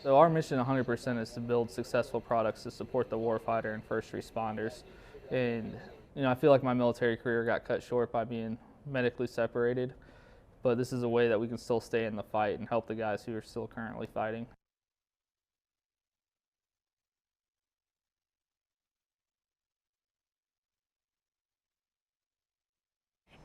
So our mission 100% is to build successful products to support the warfighter and first responders. And I feel like my military career got cut short by being medically separated, but this is a way that we can still stay in the fight and help the guys who are still currently fighting.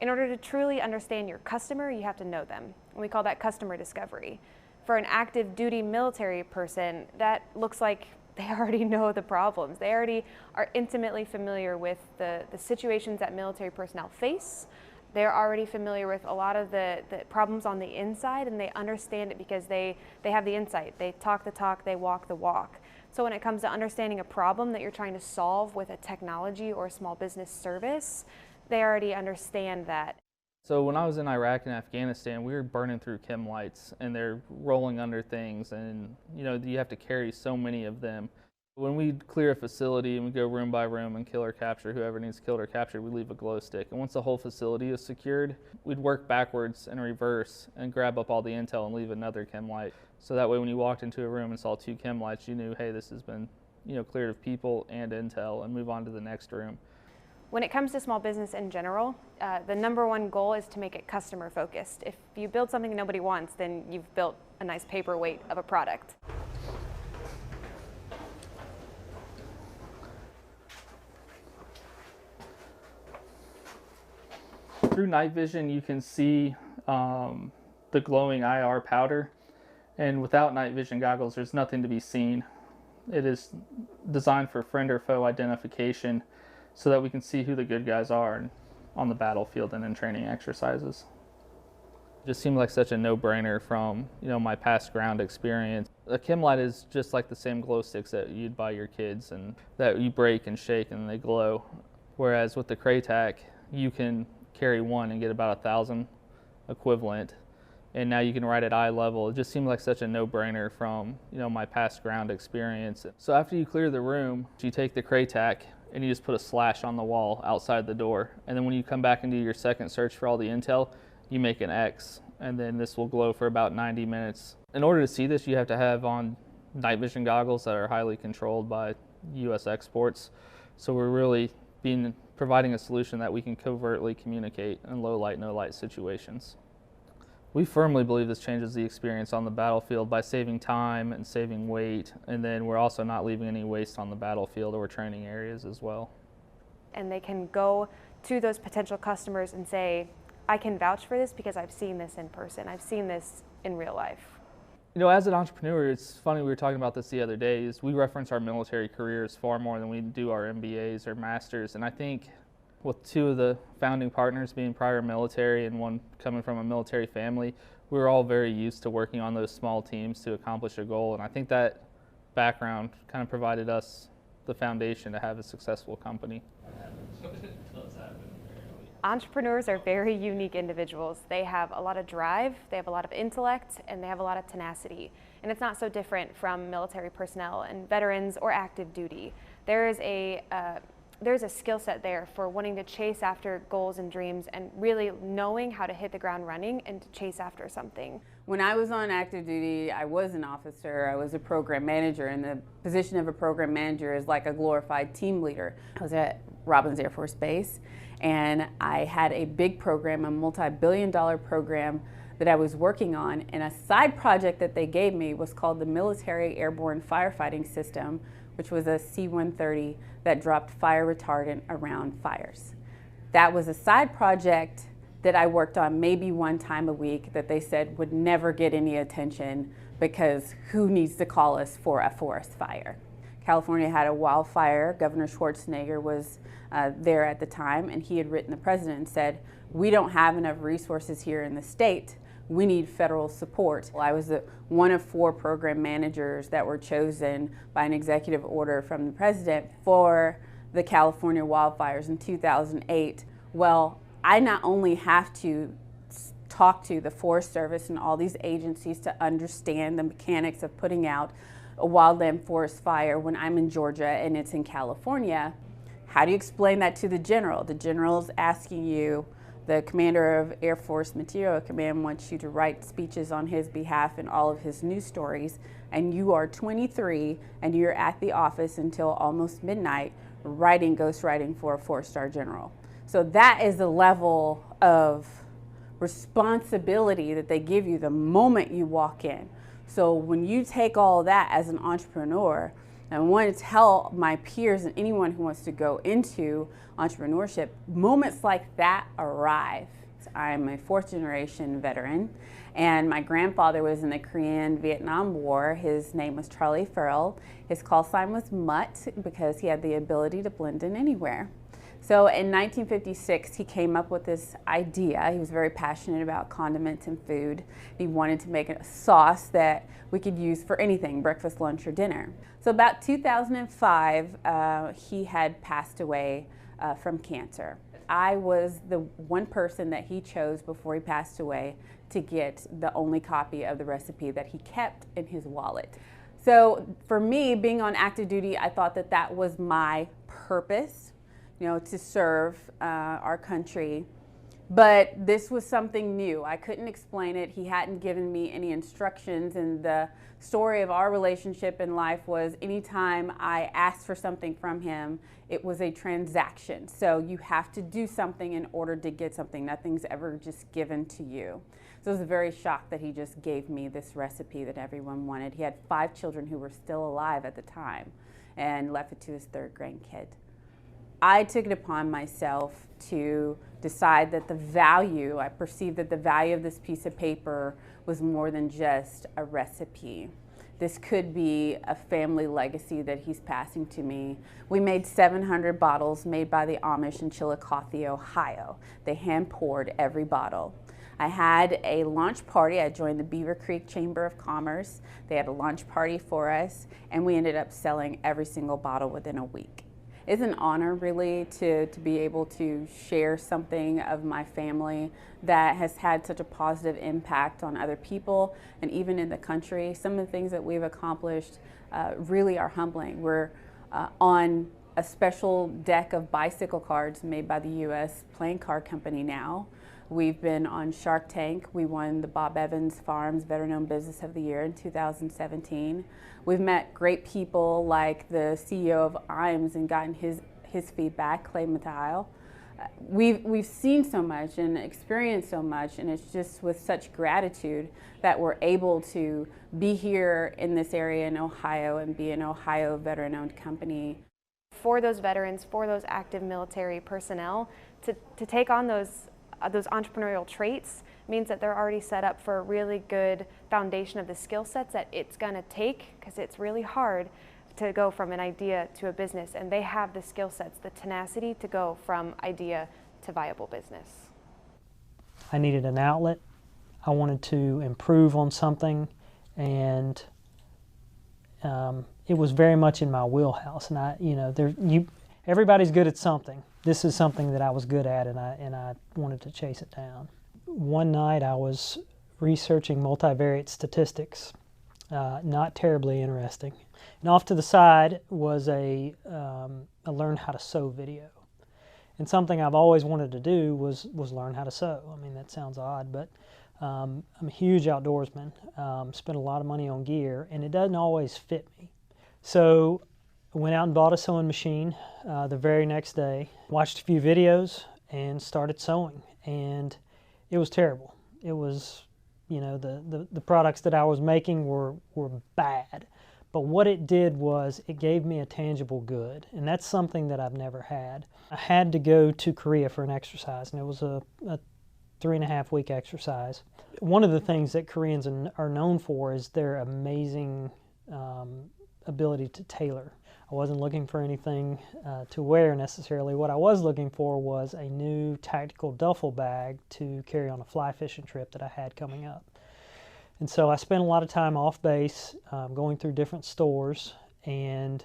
In order to truly understand your customer, you have to know them. And we call that customer discovery. For an active duty military person, that looks like they already know the problems. They already are intimately familiar with the situations that military personnel face. They're already familiar with a lot of the problems on the inside, and they understand it because they have the insight. They talk the talk, they walk the walk. So when it comes to understanding a problem that you're trying to solve with a technology or a small business service, they already understand that. So when I was in Iraq and Afghanistan, we were burning through chem lights and they're rolling under things, and you have to carry so many of them. When we clear a facility and we go room by room and kill or capture whoever needs killed or captured, we leave a glow stick. And once the whole facility is secured, we'd work backwards and reverse and grab up all the intel and leave another chem light. So that way when you walked into a room and saw 2 chem lights, you knew, hey, this has been cleared of people and intel, and move on to the next room. When it comes to small business in general, the #1 goal is to make it customer focused. If you build something nobody wants, then you've built a nice paperweight of a product. Through night vision, you can see the glowing IR powder, and without night vision goggles, there's nothing to be seen. It is designed for friend or foe identification, so that we can see who the good guys are on the battlefield and in training exercises. It just seemed like such a no-brainer from my past ground experience. A chem light is just like the same glow sticks that you'd buy your kids and that you break and shake and they glow. Whereas with the Craytac, you can carry one and get about 1,000 equivalent, and now you can ride at eye level. It just seemed like such a no-brainer from my past ground experience. So after you clear the room, you take the Craytac and you just put a slash on the wall outside the door. And then when you come back and do your second search for all the intel, you make an X, and then this will glow for about 90 minutes. In order to see this, you have to have on night vision goggles that are highly controlled by U.S. exports. So we're really providing a solution that we can covertly communicate in low light, no light situations. We firmly believe this changes the experience on the battlefield by saving time and saving weight, and then we're also not leaving any waste on the battlefield or training areas as well. And they can go to those potential customers and say, I can vouch for this because I've seen this in person. I've seen this in real life. As an entrepreneur, it's funny, we were talking about this the other day, is we reference our military careers far more than we do our MBAs or masters, and I think with 2 of the founding partners being prior military and one coming from a military family, we were all very used to working on those small teams to accomplish a goal, and I think that background kind of provided us the foundation to have a successful company. Entrepreneurs are very unique individuals. They have a lot of drive, they have a lot of intellect, and they have a lot of tenacity. And it's not so different from military personnel and veterans or active duty. There's a skill set there for wanting to chase after goals and dreams and really knowing how to hit the ground running and to chase after something. When I was on active duty, I was an officer, I was a program manager, and the position of a program manager is like a glorified team leader. I was at Robins Air Force Base, and I had a big program, a multi-billion-dollar program that I was working on, and a side project that they gave me was called the Military Airborne Firefighting System, which was a C-130 that dropped fire retardant around fires. That was a side project that I worked on maybe one time a week that they said would never get any attention because who needs to call us for a forest fire? California had a wildfire. Governor Schwarzenegger was there at the time, and he had written the president and said, we don't have enough resources here in the state. We need federal support. Well, I was one of 4 program managers that were chosen by an executive order from the president for the California wildfires in 2008. Well, I not only have to talk to the Forest Service and all these agencies to understand the mechanics of putting out a wildland forest fire when I'm in Georgia and it's in California. How do you explain that to the general? The general's asking you The commander of Air Force Material Command wants you to write speeches on his behalf in all of his news stories, and you are 23 and you're at the office until almost midnight ghostwriting for a 4-star general. So that is the level of responsibility that they give you the moment you walk in. So when you take all that as an entrepreneur, and I want to tell my peers and anyone who wants to go into entrepreneurship, moments like that arrive. I'm a 4th generation veteran, and my grandfather was in the Korean Vietnam War. His name was Charlie Farrell. His call sign was Mutt because he had the ability to blend in anywhere. So in 1956, he came up with this idea. He was very passionate about condiments and food. He wanted to make a sauce that we could use for anything, breakfast, lunch, or dinner. So about 2005, he had passed away from cancer. I was the one person that he chose before he passed away to get the only copy of the recipe that he kept in his wallet. So for me, being on active duty, I thought that that was my purpose, to serve our country. But this was something new. I couldn't explain it. He hadn't given me any instructions, and the story of our relationship in life was anytime I asked for something from him, it was a transaction. So you have to do something in order to get something. Nothing's ever just given to you. So I was very shocked that he just gave me this recipe that everyone wanted. He had 5 children who were still alive at the time and left it to his 3rd grandkid. I took it upon myself to decide that I perceived that the value of this piece of paper was more than just a recipe. This could be a family legacy that he's passing to me. We made 700 bottles made by the Amish in Chillicothe, Ohio. They hand poured every bottle. I had a launch party. I joined the Beaver Creek Chamber of Commerce. They had a launch party for us, and we ended up selling every single bottle within a week. It's an honor really to be able to share something of my family that has had such a positive impact on other people and even in the country. Some of the things that we've accomplished really are humbling. We're on a special deck of bicycle cards made by the U.S. Playing Card Company now. We've been on Shark Tank. We won the Bob Evans Farms Veteran-Owned Business of the Year in 2017. We've met great people like the CEO of IAMS and gotten his feedback, Clay Matthile. We've seen so much and experienced so much, and it's just with such gratitude that we're able to be here in this area in Ohio and be an Ohio veteran-owned company. For those veterans, for those active military personnel, to take on those entrepreneurial traits means that they're already set up for a really good foundation of the skill sets that it's going to take, because it's really hard to go from an idea to a business, and they have the skill sets, the tenacity to go from idea to viable business. I needed an outlet. I wanted to improve on something, and it was very much in my wheelhouse. And everybody's good at something. This is something that I was good at, and I wanted to chase it down. One night I was researching multivariate statistics, not terribly interesting. And off to the side was a learn how to sew video. And something I've always wanted to do was learn how to sew. I mean, that sounds odd, but I'm a huge outdoorsman, spend a lot of money on gear, and it doesn't always fit me. So I went out and bought a sewing machine the very next day, watched a few videos, and started sewing. And it was terrible. It was, the products that I was making were bad. But what it did was it gave me a tangible good, and that's something that I've never had. I had to go to Korea for an exercise, and it was a 3.5-week exercise. One of the things that Koreans are known for is their amazing ability to tailor. I wasn't looking for anything to wear necessarily. What I was looking for was a new tactical duffel bag to carry on a fly fishing trip that I had coming up. And so I spent a lot of time off base, going through different stores, and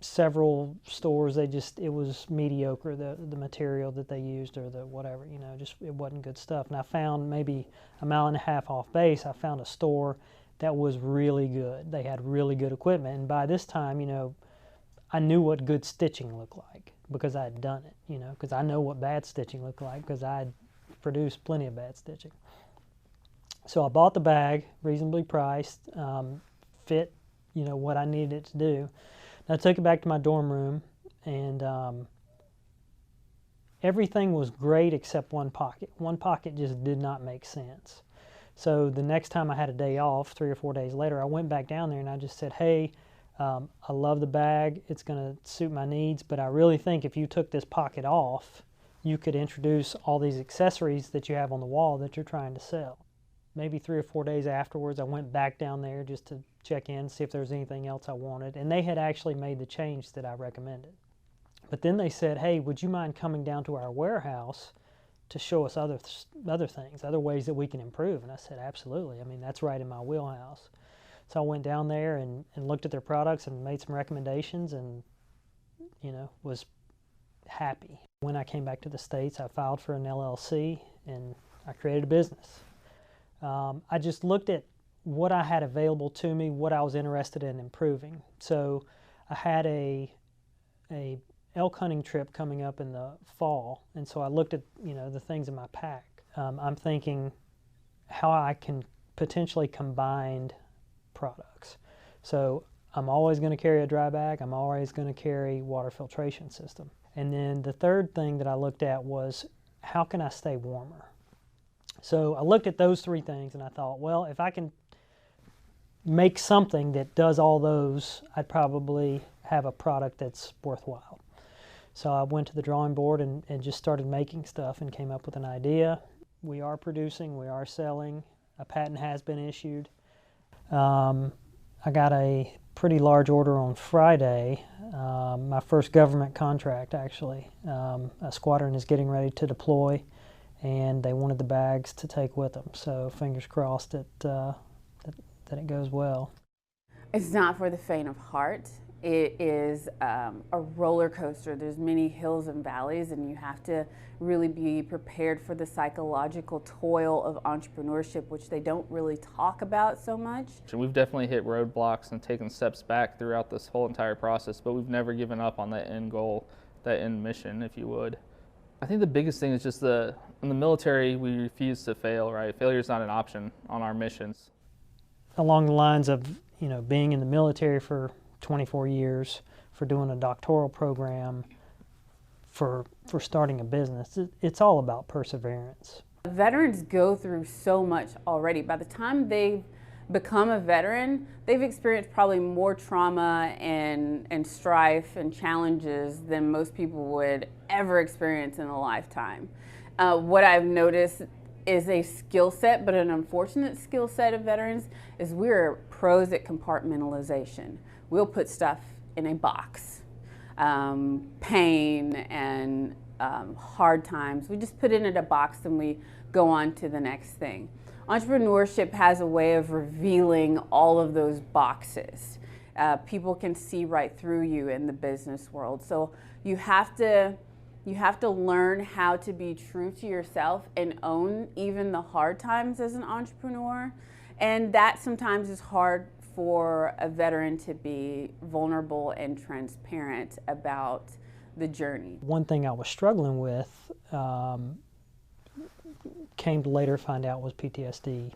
several stores, it was mediocre, the material that they used or the whatever, it wasn't good stuff. And I found maybe a mile and a half off base, I found a store that was really good. They had really good equipment. And by this time, I knew what good stitching looked like. because I had done it, because I know what bad stitching looked like because I had produced plenty of bad stitching. So I bought the bag, reasonably priced, fit, what I needed it to do. And I took it back to my dorm room, and everything was great except one pocket. One pocket just did not make sense. So the next time I had a day off, 3 or 4 days later, I went back down there and I just said, hey, I love the bag. It's going to suit my needs, but I really think if you took this pocket off, you could introduce all these accessories that you have on the wall that you're trying to sell. Maybe 3 or 4 days afterwards, I went back down there just to check in, see if there was anything else I wanted, and they had actually made the change that I recommended. But then they said, hey, would you mind coming down to our warehouse to show us other things, other ways that we can improve? And I said, absolutely. I mean, that's right in my wheelhouse. So I went down there and looked at their products and made some recommendations and, was happy. When I came back to the States, I filed for an LLC and I created a business. I just looked at what I had available to me, what I was interested in improving. So I had a elk hunting trip coming up in the fall, and so I looked at the things in my pack. I'm thinking how I can potentially combine products. So I'm always going to carry a dry bag. I'm always going to carry water filtration system. And then the third thing that I looked at was how can I stay warmer? So I looked at those 3 things and I thought, well, if I can make something that does all those, I'd probably have a product that's worthwhile. So I went to the drawing board and just started making stuff and came up with an idea. We are producing, we are selling, a patent has been issued. I got a pretty large order on Friday, my first government contract actually. A squadron is getting ready to deploy and they wanted the bags to take with them. So fingers crossed that it goes well. It's not for the faint of heart. It is a roller coaster. There's many hills and valleys, and you have to really be prepared for the psychological toil of entrepreneurship, which they don't really talk about so much. We've definitely hit roadblocks and taken steps back throughout this whole entire process, but we've never given up on that end goal, that end mission, if you would. I think the biggest thing is just in the military, we refuse to fail, right? Failure is not an option on our missions. Along the lines of, being in the military for 24 years, for doing a doctoral program, for starting a business, it's all about perseverance. Veterans go through so much already. By the time they've become a veteran, they've experienced probably more trauma and strife and challenges than most people would ever experience in a lifetime. What I've noticed is a skill set, but an unfortunate skill set of veterans, is we're pros at compartmentalization. We'll put stuff in a box. Pain and hard times, we just put it in a box and we go on to the next thing. Entrepreneurship has a way of revealing all of those boxes. People can see right through you in the business world. So you have to learn how to be true to yourself and own even the hard times as an entrepreneur. And that sometimes is hard for a veteran to be vulnerable and transparent about the journey. One thing I was struggling with, came to later find out was PTSD,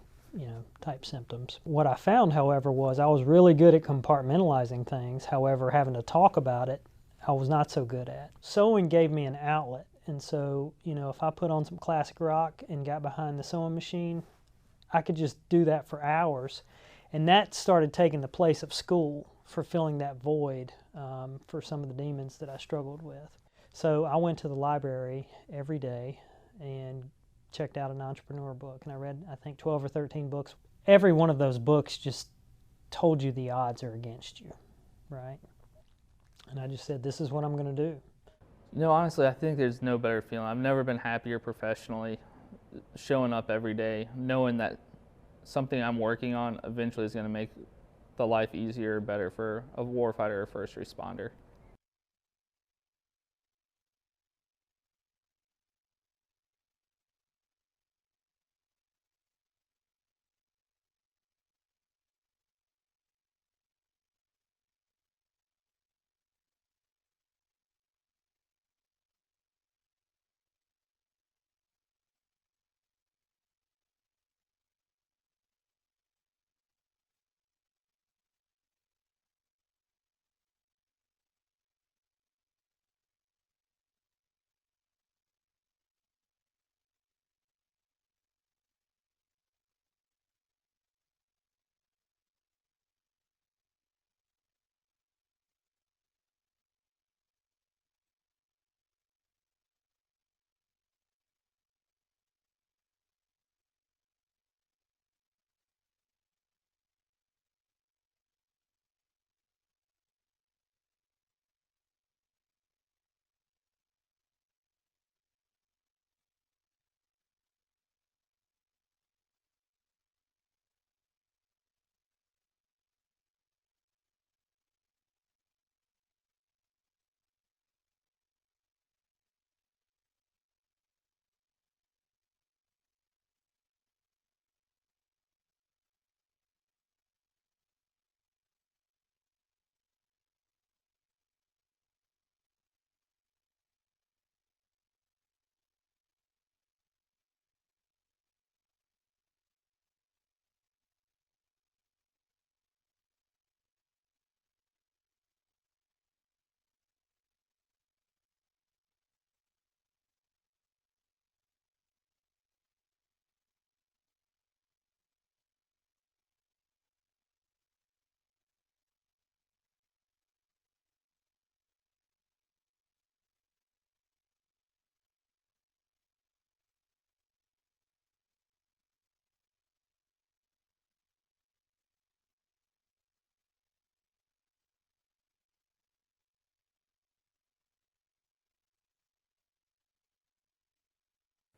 type symptoms. What I found, however, was I was really good at compartmentalizing things. However, having to talk about it, I was not so good at. Sewing gave me an outlet, and so, if I put on some classic rock and got behind the sewing machine, I could just do that for hours. And that started taking the place of school for filling that void for some of the demons that I struggled with. So I went to the library every day and checked out an entrepreneur book, and I read, I think, 12 or 13 books. Every one of those books just told you the odds are against you, right? And I just said, this is what I'm going to do. Honestly, I think there's no better feeling. I've never been happier professionally, showing up every day, knowing that something I'm working on eventually is going to make the life easier or better for a warfighter or first responder.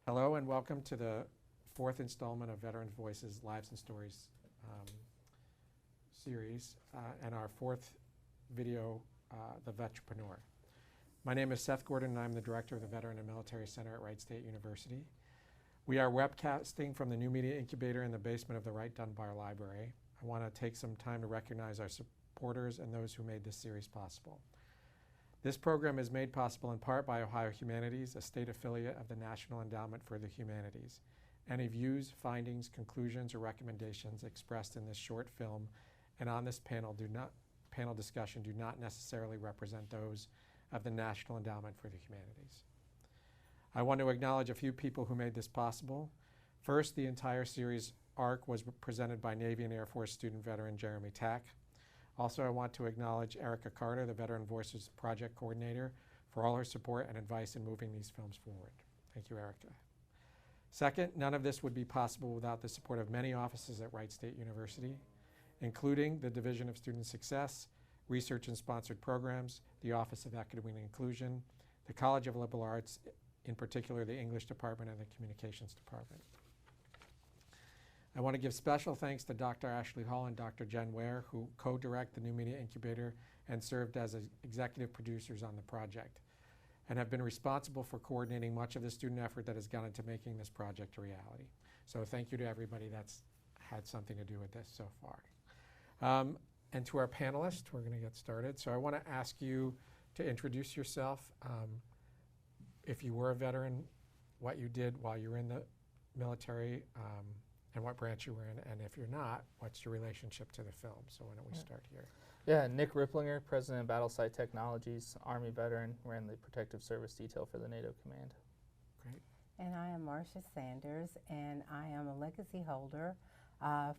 Hello and welcome to the fourth installment of Veterans Voices Lives and Stories series and our fourth video, The Vetrepreneur. My name is Seth Gordon and I'm the director of the Veteran and Military Center at Wright State University. We are webcasting from the New Media Incubator in the basement of the Wright Dunbar Library. I want to take some time to recognize our supporters and those who made this series possible. This program is made possible in part by Ohio Humanities, a state affiliate of the National Endowment for the Humanities. Any views, findings, conclusions, or recommendations expressed in this short film and on this panel discussion do not necessarily represent those of the National Endowment for the Humanities. I want to acknowledge a few people who made this possible. First, the entire series arc was presented by Navy and Air Force student veteran Jeremy Tack. Also, I want to acknowledge Erica Carter, the Veteran Voices Project Coordinator, for all her support and advice in moving these films forward. Thank you, Erica. Second, none of this would be possible without the support of many offices at Wright State University, including the Division of Student Success, Research and Sponsored Programs, the Office of Equity and Inclusion, the College of Liberal Arts, in particular the English Department and the Communications Department. I want to give special thanks to Dr. Ashley Hall and Dr. Jen Ware, who co-direct the New Media Incubator and served as executive producers on the project, and have been responsible for coordinating much of the student effort that has gone into making this project a reality. So thank you to everybody that's had something to do with this so far. And to our panelists, we're going to get started. So I want to ask you to introduce yourself. If you were a veteran, what you did while you were in the military, and what branch you were in, and if you're not, what's your relationship to the film? So why don't we start here? Yeah, Nick Ripplinger, President of Battlesite Technologies, Army veteran, ran the Protective Service Detail for the NATO Command. Great. And I am Marcia Sanders, and I am a legacy holder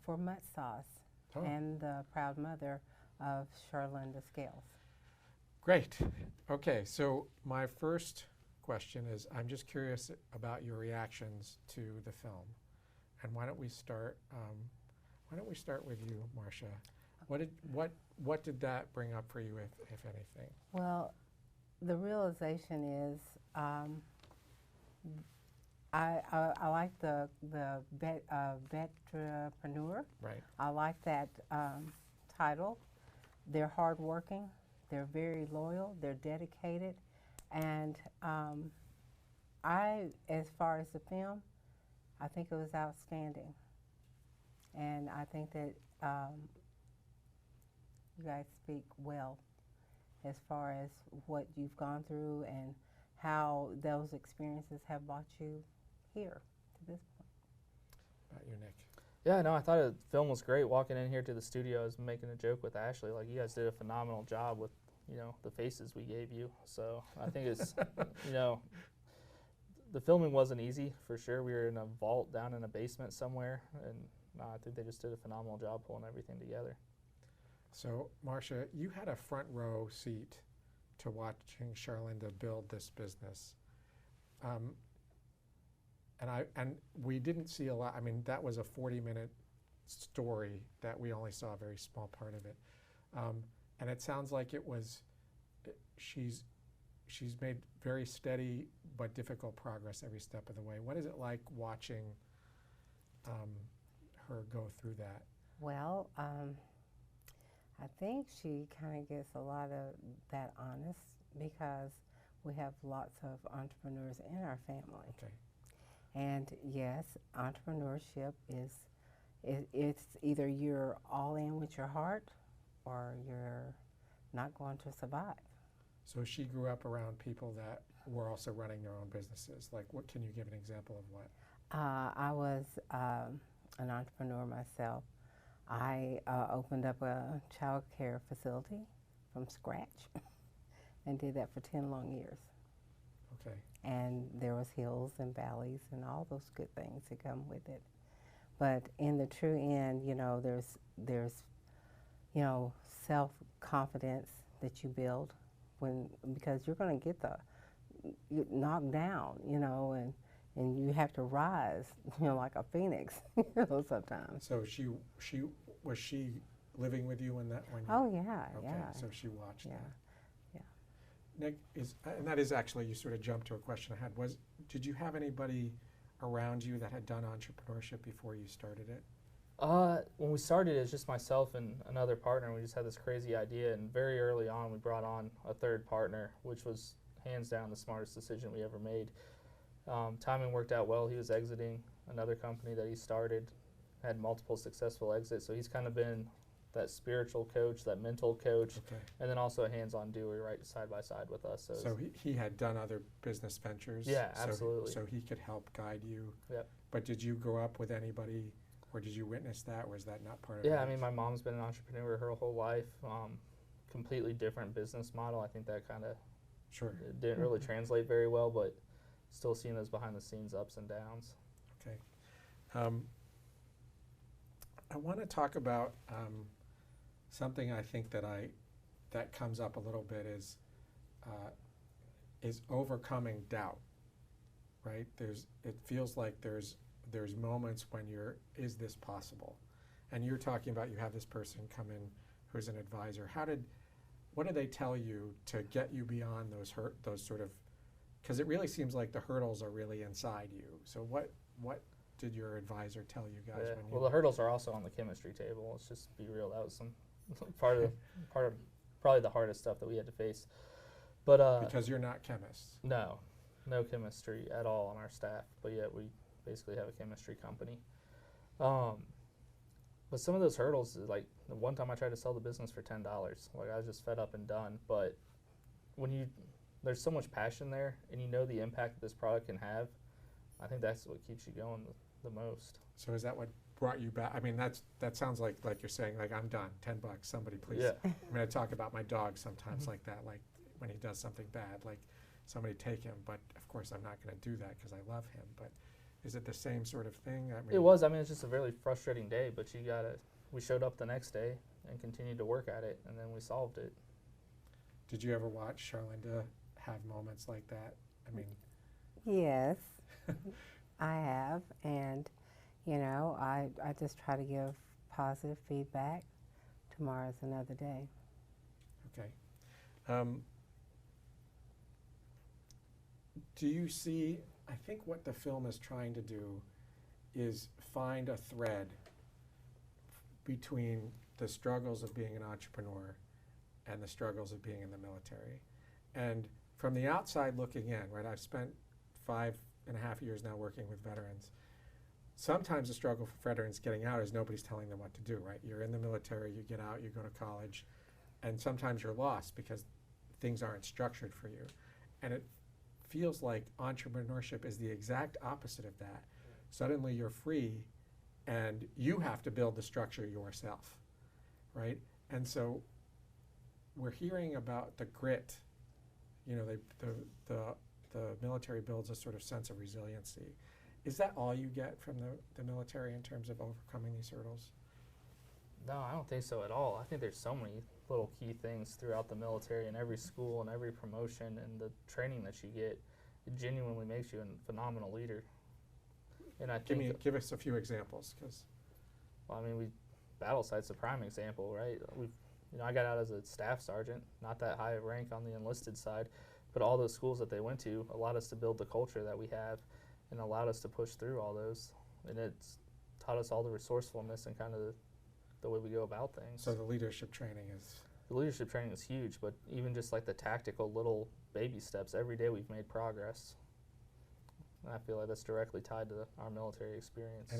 for Mutt Sauce and the proud mother of Charlene the Scales. Great. Okay, so my first question is, I'm just curious about your reactions to the film. And why don't we start with you, Marcia? What did that bring up for you, if anything? Well, the realization is I like the Vetrepreneur. Right. I like that title. They're hardworking. They're very loyal. They're dedicated, and as far as the film, I think it was outstanding, and I think that you guys speak well as far as what you've gone through and how those experiences have brought you here to this point. About you, Nick. Yeah, no, I thought the film was great. Walking in here to the studio, I was making a joke with Ashley, like, you guys did a phenomenal job with, the faces we gave you. So I think it's, the filming wasn't easy, for sure. We were in a vault down in a basement somewhere, and I think they just did a phenomenal job pulling everything together. So, Marcia, you had a front row seat to watching Charlene build this business. And we didn't see a lot. I mean, that was a 40-minute story that we only saw a very small part of it. And it sounds like she's made very steady but difficult progress every step of the way. What is it like watching her go through that? Well, I think she kind of gets a lot of that honest because we have lots of entrepreneurs in our family. Okay. And yes, entrepreneurship it's either you're all in with your heart or you're not going to survive. So she grew up around people that were also running their own businesses. Like, what can you give an example of what? I was an entrepreneur myself. I opened up a child care facility from scratch and did that for 10 long years. Okay. And there was hills and valleys and all those good things that come with it. But in the true end, there's self-confidence that you build because you're going to get knocked down, and you have to rise, like a phoenix, sometimes. So was she living with you when you? Oh yeah, okay, yeah. So she watched that. Yeah. Nick, and that is actually, you sort of jumped to a question I had. Did you have anybody around you that had done entrepreneurship before you started it? When we started, it was just myself and another partner. We just had this crazy idea, and very early on, we brought on a third partner, which was hands down the smartest decision we ever made. Timing worked out well. He was exiting another company that he started, had multiple successful exits, so he's kind of been that spiritual coach, that mental coach, Okay. and then also a hands-on doer right side by side with us. So he had done other business ventures? Yeah, so absolutely. So he could help guide you? Yep. But did you grow up with anybody, or did you witness that, or was that not part of Yeah, it? I mean, my mom's been an entrepreneur her whole life. Completely different business model. I think that kind of Sure. didn't really translate very well, but still seeing those behind-the-scenes ups and downs. Okay. I want to talk about something I think that comes up a little bit is overcoming doubt, right? It feels like there's moments when is this possible? And you're talking about you have this person come in who's an advisor. What do they tell you to get you beyond those sort of, because it really seems like the hurdles are really inside you. So what did your advisor tell you guys? Yeah. When Well, the hurdles are also on the chemistry table. Let's just be real. That was some part of probably the hardest stuff that we had to face. But because you're not chemists. no chemistry at all on our staff, but yet we basically have a chemistry company. But some of those hurdles, like the one time I tried to sell the business for $10, like I was just fed up and done. But when there's so much passion there, and you know the impact that this product can have, I think that's what keeps you going the most. So is that what brought you back? I mean, that sounds like you're saying, like, I'm done, $10, somebody please. Yeah. I mean, I talk about my dog sometimes like that, like when he does something bad, like somebody take him. But of course, I'm not going to do that because I love him. But is it the same sort of thing? I mean, It was. I mean, it's just a really frustrating day, but we showed up the next day and continued to work at it, and then we solved it. Did you ever watch Charlene have moments like that? I mean, Yes, I have, and I just try to give positive feedback. Tomorrow's another day. okay. Do you see, I think what the film is trying to do is find a thread between the struggles of being an entrepreneur and the struggles of being in the military. And from the outside looking in, right, I've spent 5.5 years now working with veterans. Sometimes the struggle for veterans getting out is nobody's telling them what to do, right? You're in the military, you get out, you go to college, and sometimes you're lost because things aren't structured for you. And it feels like entrepreneurship is the exact opposite of that. Suddenly you're free and you have to build the structure yourself, right? And so we're hearing about the grit. The military builds a sort of sense of resiliency. Is that all you get from the military in terms of overcoming these hurdles? No, I don't think so at all. I think there's so many little key things throughout the military and every school and every promotion and the training that you get. It genuinely makes you a phenomenal leader. And I think Give us a few examples, because well, I mean, battle site's a prime example, right? I got out as a staff sergeant, not that high of rank on the enlisted side, but all those schools that they went to allowed us to build the culture that we have and allowed us to push through all those. And it's taught us all the resourcefulness and kind of the way we go about things. so the leadership training is. The leadership training is huge, but even just like the tactical little baby steps, every day we've made progress. And I feel like that's directly tied to our military experience.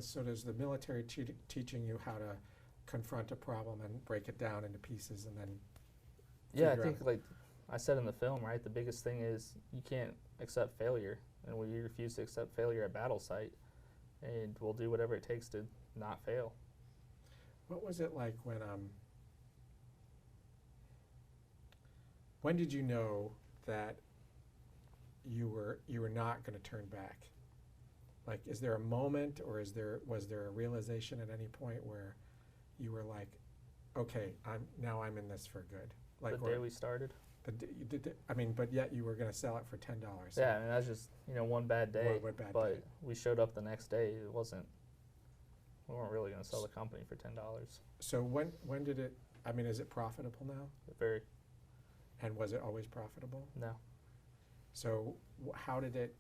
So does the military teaching you how to confront a problem and break it down into pieces and then Yeah, I figure think out- like I said in the film, right, the biggest thing is you can't accept failure, and we refuse to accept failure at battle site, and we'll do whatever it takes to not fail. What was it like when did you know that you were not going to turn back? Like, is there a moment, or was there a realization at any point where you were like, okay, I'm in this for good? Like, The day we started. But yet you were going to sell it for $10. So Yeah, I mean, that's just, one bad day. One bad but day. we showed up the next day. We weren't really going to sell the company for $10. So when did it? I mean, is it profitable now? Very, And was it always profitable? no. So how did it?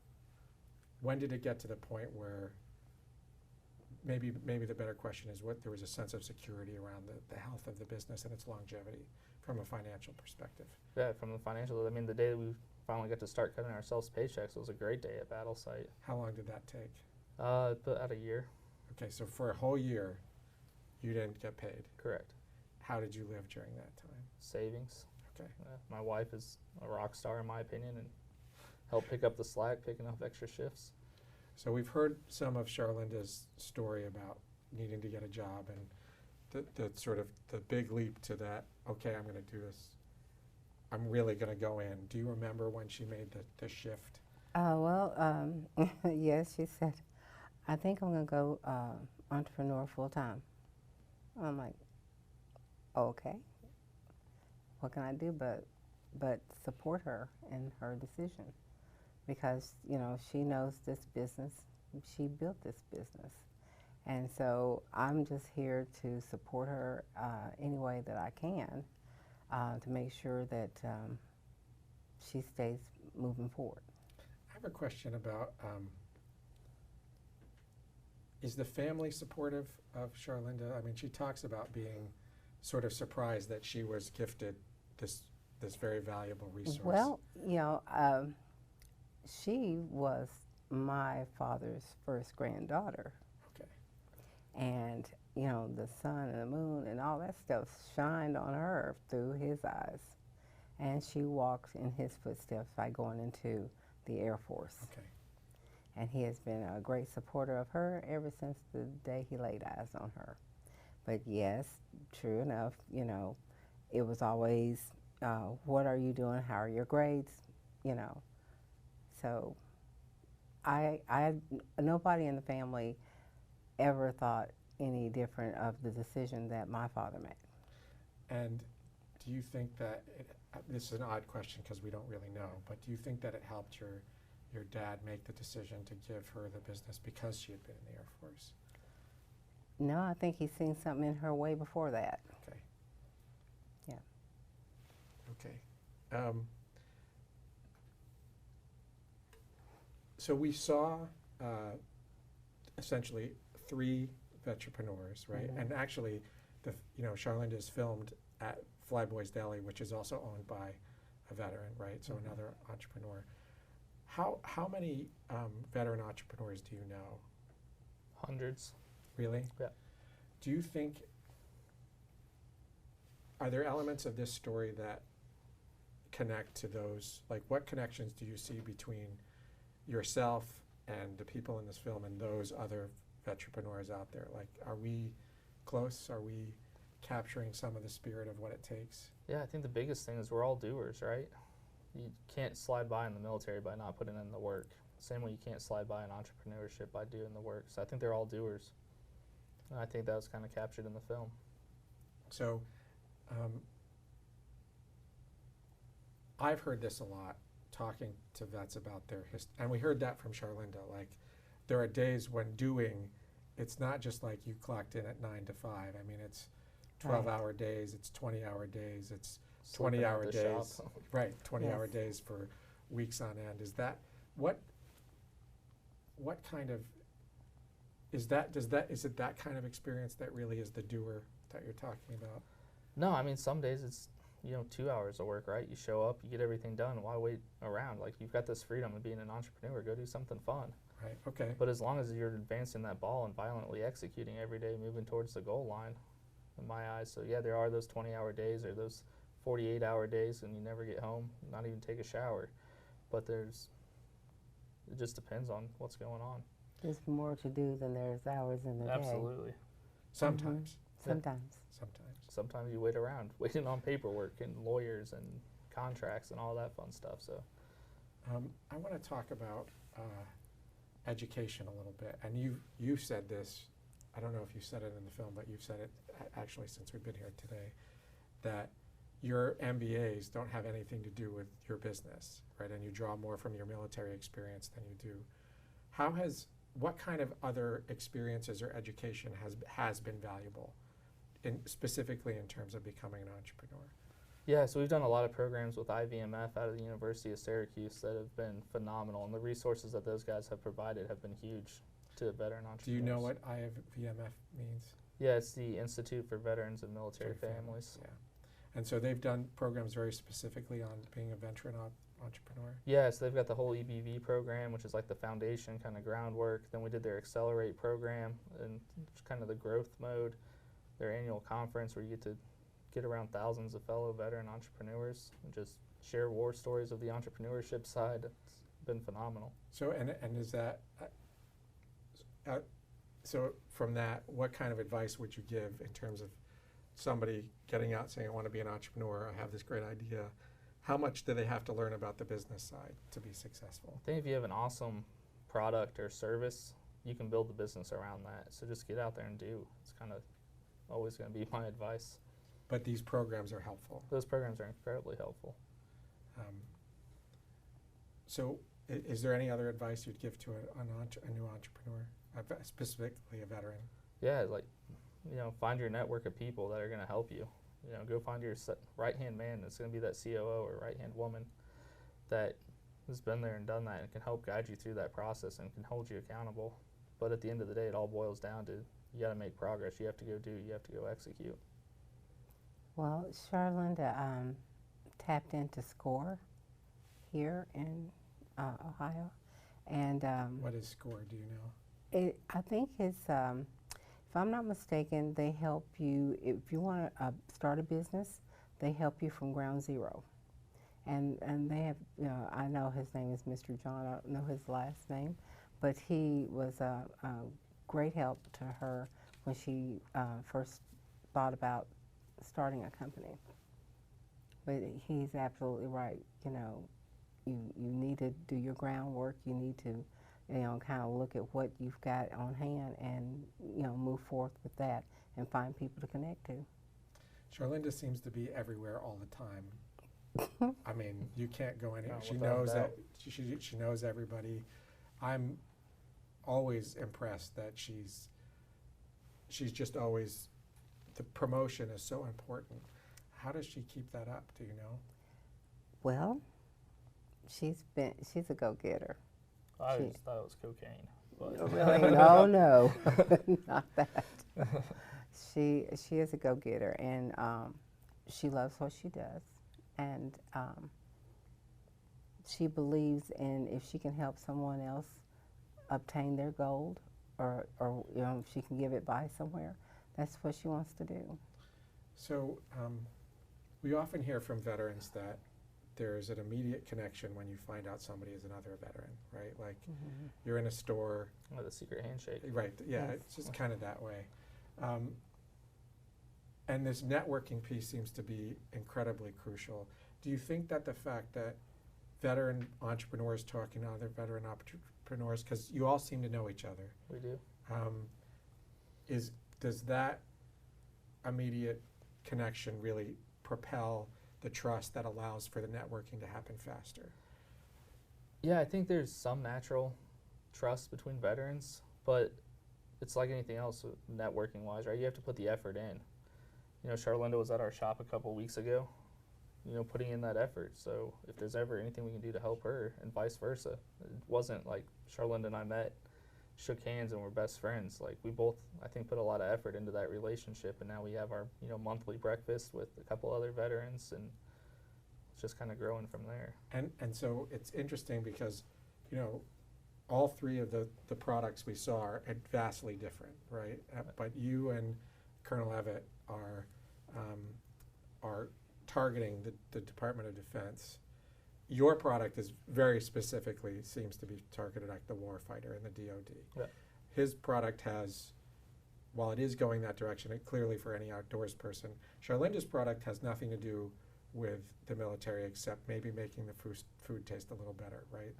when did it get to the point where maybe the better question is there was a sense of security around the health of the business and its longevity from a financial perspective? Yeah, from the financial, I mean, the day that we finally got to start cutting ourselves paychecks was a great day at Battle Site. How long did that take? About a year. Okay, so for a whole year, you didn't get paid. Correct. How did you live during that time? Savings. Okay. My wife is a rock star in my opinion and helped pick up the slack, picking up extra shifts. So we've heard some of Charlinda's story about needing to get a job and the sort of the big leap to that, okay, I'm going to do this. I'm really going to go in. Do you remember when she made the shift? Yes, she said, I think I'm going to go entrepreneur full time. I'm like, okay. What can I do but support her in her decision? Because, you know, she knows this business. She built this business. And so I'm just here to support her any way that I can to make sure that she stays moving forward. I have a question about, is the family supportive of Charlinda? I mean, she talks about being sort of surprised that she was gifted this very valuable resource. Well, you know, she was my father's first granddaughter. Okay. And, you know, the sun and the moon and all that stuff shined on her through his eyes. And she walked in his footsteps by going into the Air Force. Okay. And he has been a great supporter of her ever since the day he laid eyes on her. But yes, true enough, you know, it was always, what are you doing? How are your grades? You know. So nobody in the family ever thought any different of the decision that my father made. And do you think that, this is an odd question because we don't really know, but do you think that it helped your dad make the decision to give her the business because she had been in the Air Force? No, I think he's seen something in her way before that. Okay. Yeah. Okay. So we saw essentially 3 Vetrepreneurs, right? Mm-hmm. And actually, Charlinda is filmed at Flyboys Deli, which is also owned by a veteran, right? So Mm-hmm. another entrepreneur. How many veteran entrepreneurs do you know? Hundreds. Really? Yeah. Do you think, are there elements of this story that connect to those? Like, what connections do you see between yourself and the people in this film and those other Vetrepreneurs out there? Like, are we close? Are we capturing some of the spirit of what it takes? Yeah, I think the biggest thing is we're all doers, right? You can't slide by in the military by not putting in the work. Same way you can't slide by in entrepreneurship by doing the work. So I think they're all doers. And I think that was kind of captured in the film. So I've heard this a lot, talking to vets about their history. And we heard that from Charlinda. Like, there are days when doing, it's not just like you clocked in at 9 to 5. I mean, it's 12-hour days, it's 20-hour days, it's 20-hour days. Right, 20-hour days for weeks on end. Is that, what kind of, is it that kind of experience that really is the doer that you're talking about? No, I mean, some days it's, 2 hours of work, right? You show up, you get everything done. Why wait around? Like, you've got this freedom of being an entrepreneur. Go do something fun. Right, okay. But as long as you're advancing that ball and violently executing every day, moving towards the goal line, in my eyes. So yeah, there are those 20-hour days or those 48-hour days and you never get home, not even take a shower. But it just depends on what's going on. There's more to do than there's hours in the day. Absolutely. Sometimes. Sometimes. Sometimes. Sometimes you wait around, waiting on paperwork and lawyers and contracts and all that fun stuff. So I want to talk about education a little bit. And you've said this, I don't know if you said it in the film, but you've said it actually since we've been here today, that your MBAs don't have anything to do with your business, right? And you draw more from your military experience than you do. What kind of other experiences or education has been valuable, specifically in terms of becoming an entrepreneur? Yeah, so we've done a lot of programs with IVMF out of the University of Syracuse that have been phenomenal, and the resources that those guys have provided have been huge to veteran entrepreneurs. Do you know what IVMF means? Yeah, it's the Institute for Veterans and Military Families. Yeah. And so they've done programs very specifically on being a veteran entrepreneur? Yeah, so they've got the whole EBV program, which is like the foundation kind of groundwork. Then we did their Accelerate program and kind of the growth mode, their annual conference where you get around thousands of fellow veteran entrepreneurs and just share war stories of the entrepreneurship side. It's been phenomenal. So, and is that, so from that, what kind of advice would you give in terms of somebody getting out saying, I want to be an entrepreneur, I have this great idea? How much do they have to learn about the business side to be successful? I think if you have an awesome product or service, you can build the business around that. So just get out there and do. It's kind of always going to be my advice. But these programs are helpful. Those programs are incredibly helpful. So is there any other advice you'd give to a new entrepreneur, specifically a veteran? Yeah, like, find your network of people that are going to help you. Go find your right-hand man that's going to be that COO or right-hand woman that has been there and done that and can help guide you through that process and can hold you accountable. But at the end of the day, it all boils down to you got to make progress. You have to go do. You have to go execute. Well, Charlene tapped into SCORE here in Ohio, and What is SCORE? Do you know? I think it's, if I'm not mistaken, they help you if you want to start a business. They help you from ground zero, and they have. I know his name is Mr. John. I don't know his last name, but he was a great help to her when she first thought about starting a company. But he's absolutely right. You need to do your groundwork. You need to, kind of look at what you've got on hand and, move forth with that and find people to connect to. Charlene seems to be everywhere all the time. I mean, you can't go anywhere. No, She without knows doubt. that she knows everybody. I'm always impressed that she's just always, the promotion is so important. How does she keep that up? Do you know? Well, she's a go-getter. I always thought it was cocaine. But Really? No, not that. She is a go-getter, and she loves what she does, and she believes in if she can help someone else obtain their gold, or if she can give it by somewhere, that's what she wants to do. So we often hear from veterans that there's an immediate connection when you find out somebody is another veteran, right? Like you're in a store. Oh, the secret handshake. Right, yeah, Yes. it's just kind of that way. And this networking piece seems to be incredibly crucial. Do you think that the fact that veteran entrepreneurs talking to other veteran entrepreneurs, because you all seem to know each other, We do. does that immediate connection really propel the trust that allows for the networking to happen faster? Yeah, I think there's some natural trust between veterans, but it's like anything else networking-wise, right? You have to put the effort in. Charlinda was at our shop a couple weeks ago, putting in that effort. So if there's ever anything we can do to help her and vice versa, it wasn't like Charlinda and I met, shook hands, and we're best friends. Like we both, I think, put a lot of effort into that relationship, and now we have our, monthly breakfast with a couple other veterans, and it's just kind of growing from there. And so it's interesting because, all three of the products we saw are vastly different, right? But you and Colonel Evett are targeting the Department of Defense. Your product is very specifically seems to be targeted at the warfighter and the DoD. Yeah. His product has, while it is going that direction, clearly for any outdoors person, Charlinda's product has nothing to do with the military except maybe making the food taste a little better, right?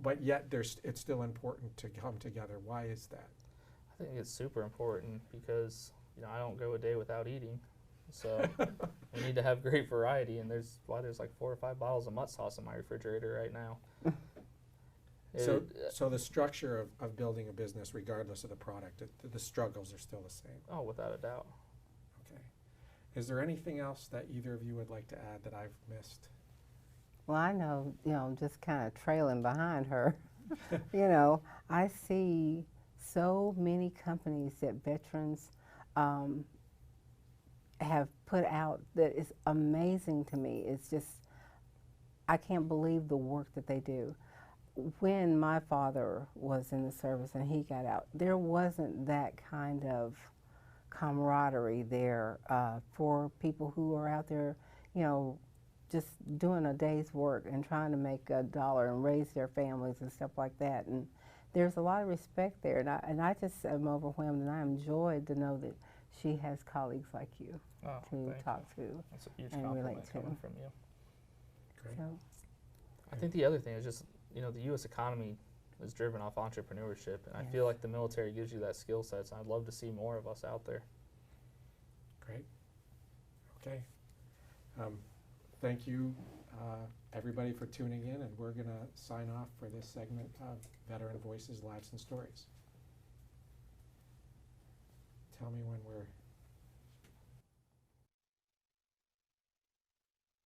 But yet it's still important to come together. Why is that? I think it's super important because, I don't go a day without eating. So we need to have great variety, and there's like 4 or 5 bottles of mutt sauce in my refrigerator right now. So the structure of building a business, regardless of the product, the struggles are still the same. Oh, without a doubt. Okay. Is there anything else that either of you would like to add that I've missed? Well, I know, just kind of trailing behind her. I see so many companies that veterans have put out that is amazing to me. It's just, I can't believe the work that they do. When my father was in the service and he got out, there wasn't that kind of camaraderie there for people who are out there, just doing a day's work and trying to make $1 and raise their families and stuff like that. And there's a lot of respect there, and I just am overwhelmed, and I'm joyed to know that she has colleagues like you to talk to. That's a huge and compliment relate to. coming from you. Great. So, I think the other thing is just, the U.S. economy is driven off entrepreneurship, and I feel like the military gives you that skill set, so I'd love to see more of us out there. Great. Okay. Thank you, everybody, for tuning in, and we're going to sign off for this segment of Veteran Voices, Lives, and Stories. Tell me when we're